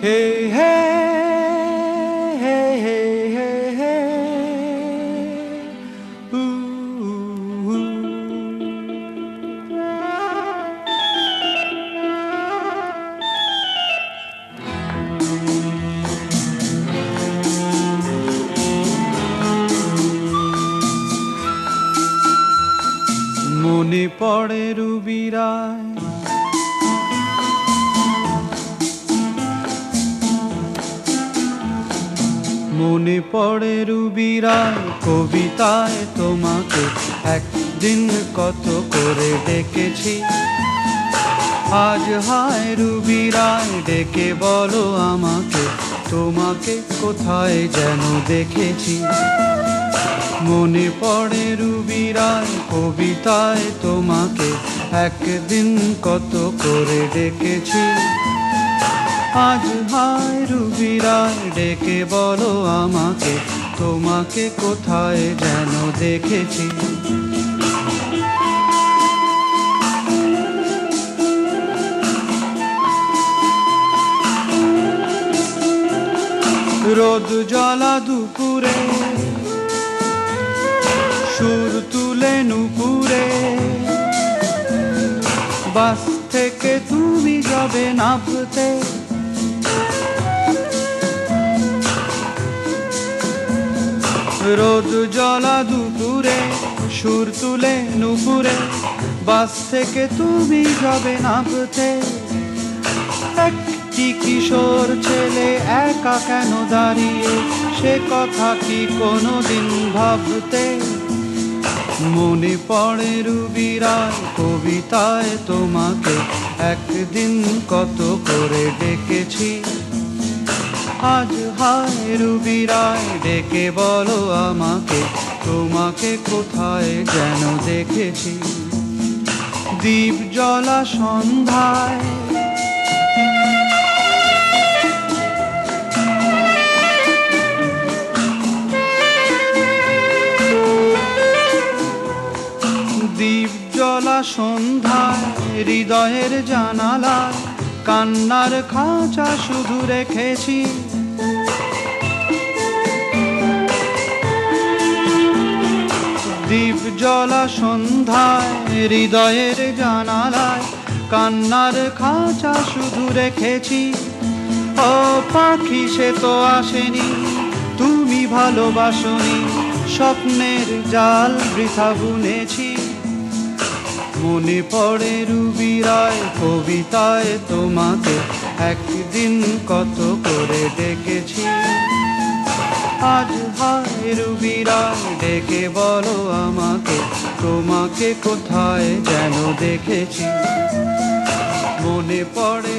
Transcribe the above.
Hey, hey, hey, hey, hey, hey. Ooh, ooh. মনে পড়ে রুবিরায় মনে পড়ে রুবিরায় কবিতায় তোমাকে একদিন কত করে ডেকেছি। আজ হায় রুবিরায় ডেকে বলো আমাকে, তোমাকে কোথায় যেন দেখেছি। মনে পড়ে রুবিরায় কবিতায় তোমাকে একদিন কত করে ডেকেছি। আজ হায় রুবিরায় ডেকে বলো আমাকে, তোমাকে কোথায় যেন দেখেছি। রোদ জ্বলা দুপুরে সুর তুলে নুপুরে, বাস থেকে তুমি যাবে নামতে। রোদ জ্বলা দুপুরে সুর তুলে নুপুরে, বাস থেকে তুমি যাবে নামতে। একটি কিশোর ছেলে একা কেন দাঁড়িয়ে, সে কথা কি কোনোদিন ভাবতে? মনে পড়ে রুবিরায় কবিতায় তোমাকে একদিন কত করে ডেকেছি। আজ হায় রুবিরায় ডেকে বলো আমাকে, তোমাকে কোথায় যেন দেখেছি। দ্বীপ জ্বলা সন্ধ্যায় দ্বীপ জ্বলা সন্ধ্যায় হৃদয়ের জানালায় কান্নার খাঁচা শুধু রেখেছি। দ্বীপ জ্বলা সন্ধ্যায় হৃদয়ের জানালায় কান্নার খাঁচা শুধু রেখেছি। ও পাখি সে তো আসেনি, তুমি ভালোবাসনি, স্বপ্নের জাল বৃথা বুনেছি। মনে পড়ে রুবিরায় কবিতায় তোমাকে একদিন কত করে ডেকেছি। আজ হায় রুবিরায় ডেকে বলো আমাকে, তোমাকে কোথায় যেন দেখেছি। মনে পড়ে